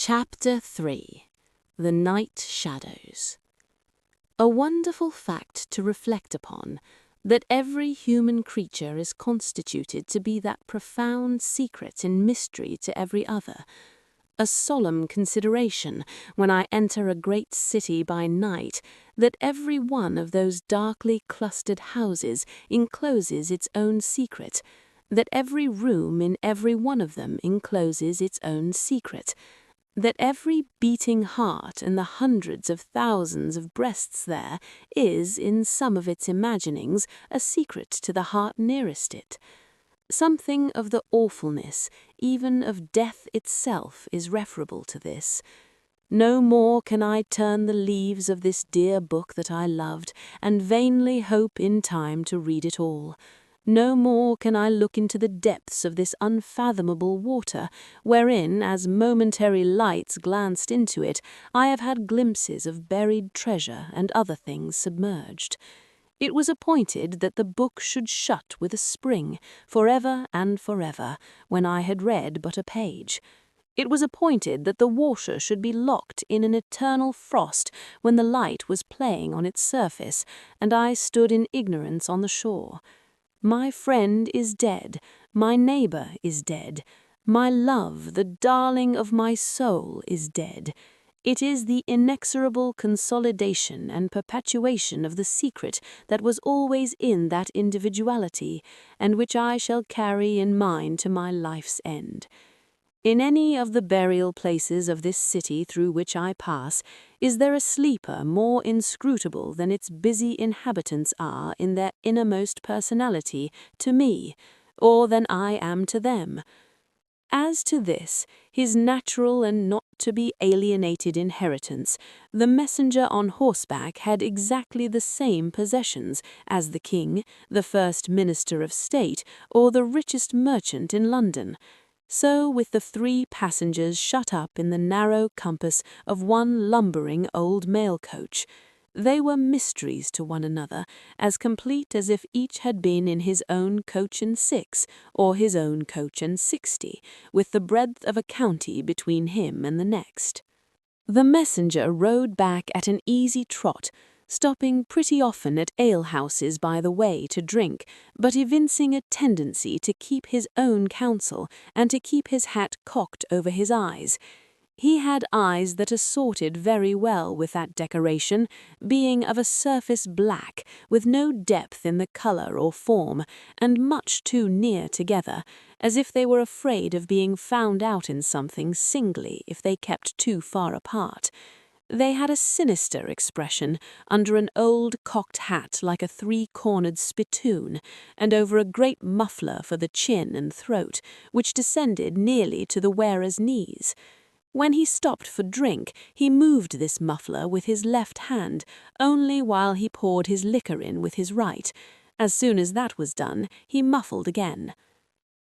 Chapter 3. The Night Shadows. A wonderful fact to reflect upon, that every human creature is constituted to be that profound secret and mystery to every other. A solemn consideration, when I enter a great city by night, that every one of those darkly clustered houses encloses its own secret, that every room in every one of them encloses its own secret, that every beating heart and the hundreds of thousands of breasts there is, in some of its imaginings, a secret to the heart nearest it. Something of the awfulness, even of death itself, is referable to this. No more can I turn the leaves of this dear book that I loved, and vainly hope in time to read it all. No more can I look into the depths of this unfathomable water, wherein, as momentary lights glanced into it, I have had glimpses of buried treasure and other things submerged. It was appointed that the book should shut with a spring, forever and forever, when I had read but a page. It was appointed that the water should be locked in an eternal frost when the light was playing on its surface, and I stood in ignorance on the shore. My friend is dead, my neighbor is dead, my love, the darling of my soul, is dead. It is the inexorable consolidation and perpetuation of the secret that was always in that individuality, and which I shall carry in mine to my life's end. In any of the burial places of this city through which I pass, is there a sleeper more inscrutable than its busy inhabitants are in their innermost personality to me, or than I am to them? As to this, his natural and not to be alienated inheritance, the messenger on horseback had exactly the same possessions as the king, the first minister of state, or the richest merchant in London. So with the 3 passengers shut up in the narrow compass of one lumbering old mail coach. They were mysteries to one another, as complete as if each had been in his own coach and 6, or his own coach and 60, with the breadth of a county between him and the next. The messenger rode back at an easy trot, stopping pretty often at alehouses by the way to drink, but evincing a tendency to keep his own counsel and to keep his hat cocked over his eyes. He had eyes that assorted very well with that decoration, being of a surface black, with no depth in the colour or form, and much too near together, as if they were afraid of being found out in something singly if they kept too far apart. They had a sinister expression under an old cocked hat like a 3-cornered spittoon, and over a great muffler for the chin and throat, which descended nearly to the wearer's knees. When he stopped for drink, he moved this muffler with his left hand, only while he poured his liquor in with his right. As soon as that was done, he muffled again.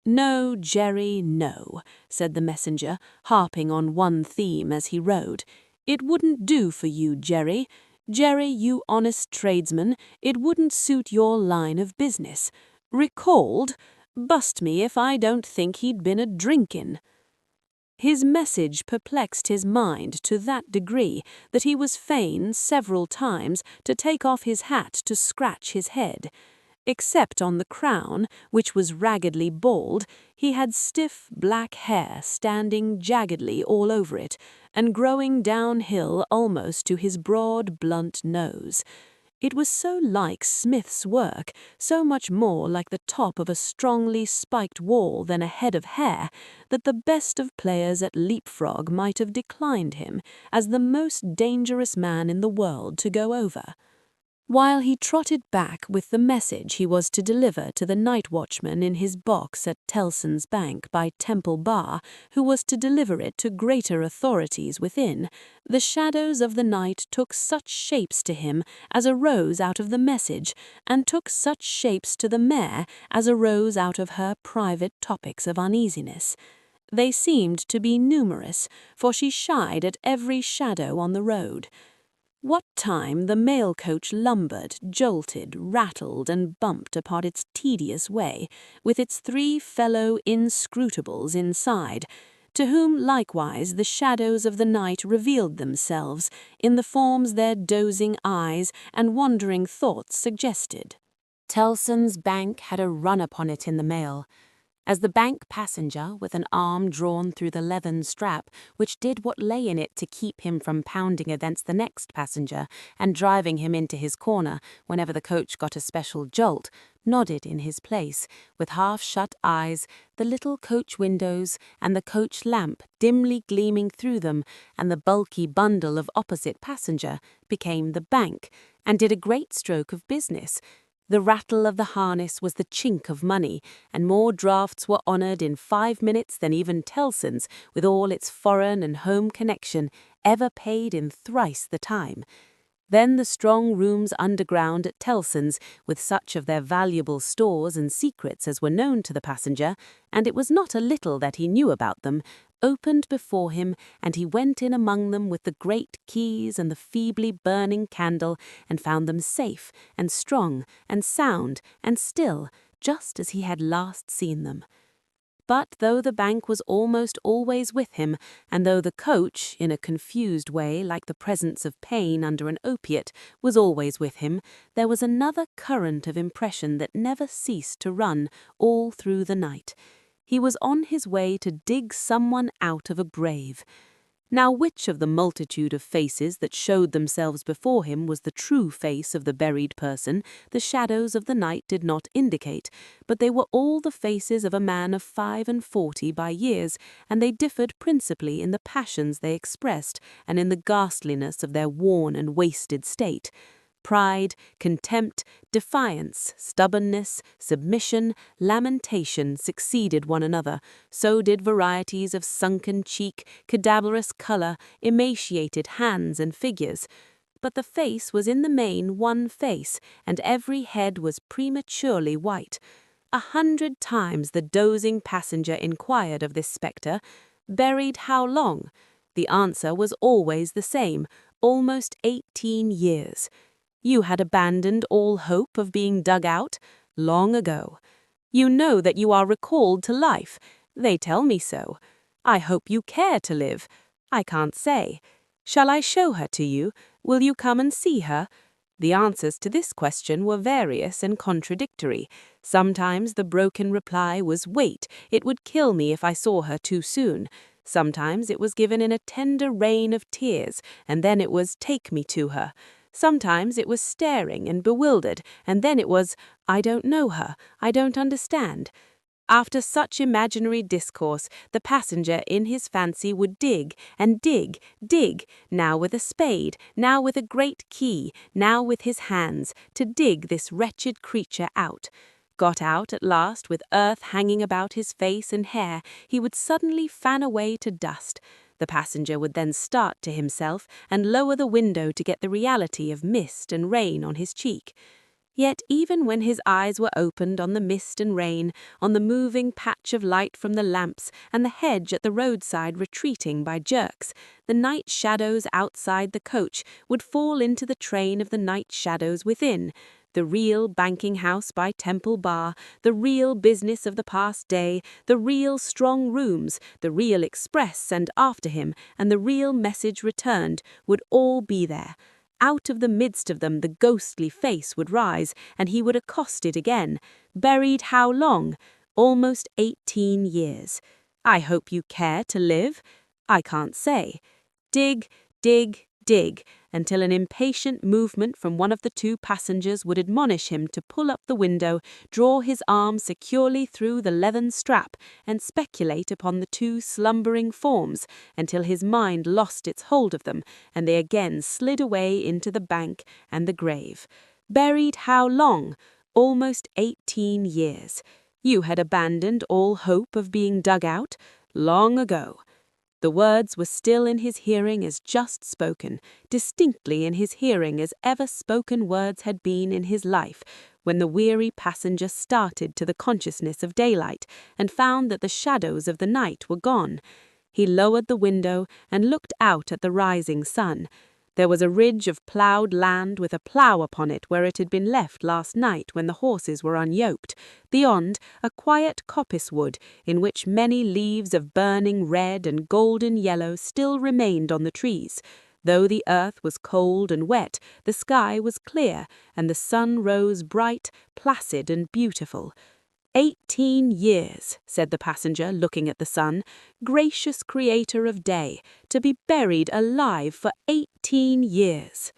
"No, Jerry, no," said the messenger, harping on one theme as he rode. "It wouldn't do for you, Jerry. Jerry, you honest tradesman, it wouldn't suit your line of business. Recalled? Bust me if I don't think he'd been a-drinkin'." His message perplexed his mind to that degree that he was fain several times to take off his hat to scratch his head. Except on the crown, which was raggedly bald, he had stiff black hair standing jaggedly all over it, and growing downhill almost to his broad, blunt nose. It was so like Smith's work, so much more like the top of a strongly spiked wall than a head of hair, that the best of players at leapfrog might have declined him as the most dangerous man in the world to go over. While he trotted back with the message he was to deliver to the night watchman in his box at Tellson's Bank by Temple Bar, who was to deliver it to greater authorities within, the shadows of the night took such shapes to him as arose out of the message, and took such shapes to the mare as arose out of her private topics of uneasiness. They seemed to be numerous, for she shied at every shadow on the road. What time the mail coach lumbered, jolted, rattled, and bumped upon its tedious way, with its 3 fellow inscrutables inside, to whom likewise the shadows of the night revealed themselves in the forms their dozing eyes and wandering thoughts suggested. Tellson's bank had a run upon it in the mail. As the bank passenger, with an arm drawn through the leathern strap, which did what lay in it to keep him from pounding against the next passenger and driving him into his corner whenever the coach got a special jolt, nodded in his place, with half-shut eyes, the little coach windows and the coach lamp dimly gleaming through them, and the bulky bundle of opposite passenger became the bank, and did a great stroke of business. The rattle of the harness was the chink of money, and more drafts were honoured in 5 minutes than even Tellson's, with all its foreign and home connection, ever paid in thrice the time. Then the strong rooms underground at Tellson's, with such of their valuable stores and secrets as were known to the passenger, and it was not a little that he knew about them, opened before him, and he went in among them with the great keys and the feebly burning candle, and found them safe and strong and sound and still, just as he had last seen them. But though the bank was almost always with him, and though the coach, in a confused way like the presence of pain under an opiate, was always with him, there was another current of impression that never ceased to run all through the night. He was on his way to dig someone out of a grave. Now which of the multitude of faces that showed themselves before him was the true face of the buried person, the shadows of the night did not indicate, but they were all the faces of a man of 45 by years, and they differed principally in the passions they expressed and in the ghastliness of their worn and wasted state. Pride, contempt, defiance, stubbornness, submission, lamentation succeeded one another, so did varieties of sunken cheek, cadaverous colour, emaciated hands and figures. But the face was in the main one face, and every head was prematurely white. 100 times the dozing passenger inquired of this spectre, "Buried how long?" The answer was always the same, almost 18 years. You had abandoned all hope of being dug out long ago. You know that you are recalled to life. They tell me so. I hope you care to live. I can't say. Shall I show her to you? Will you come and see her? The answers to this question were various and contradictory. Sometimes the broken reply was, "Wait, it would kill me if I saw her too soon." Sometimes it was given in a tender rain of tears, and then it was, "Take me to her." Sometimes it was staring and bewildered, and then it was, "I don't know her, I don't understand." After such imaginary discourse, the passenger in his fancy would dig and dig, now with a spade, now with a great key, now with his hands, to dig this wretched creature out. Got out at last, with earth hanging about his face and hair, he would suddenly fan away to dust. The passenger would then start to himself and lower the window to get the reality of mist and rain on his cheek. Yet even when his eyes were opened on the mist and rain, on the moving patch of light from the lamps and the hedge at the roadside retreating by jerks, the night shadows outside the coach would fall into the train of the night shadows within. The real banking house by Temple Bar, the real business of the past day, the real strong rooms, the real express and after him, and the real message returned, would all be there. Out of the midst of them the ghostly face would rise, and he would accost it again. Buried how long? Almost 18 years. I hope you care to live? I can't say. Dig, dig, dig, until an impatient movement from one of the two passengers would admonish him to pull up the window, draw his arm securely through the leathern strap, and speculate upon the two slumbering forms, until his mind lost its hold of them, and they again slid away into the bank and the grave. Buried how long? Almost 18 years. You had abandoned all hope of being dug out long ago. The words were still in his hearing as just spoken, distinctly in his hearing as ever spoken words had been in his life, when the weary passenger started to the consciousness of daylight and found that the shadows of the night were gone. He lowered the window and looked out at the rising sun. There was a ridge of ploughed land with a plough upon it where it had been left last night when the horses were unyoked. Beyond, a quiet coppice wood in which many leaves of burning red and golden yellow still remained on the trees. Though the earth was cold and wet, the sky was clear, and the sun rose bright, placid and beautiful. 18 years, said the passenger, looking at the sun. Gracious creator of day, to be buried alive for 18 years.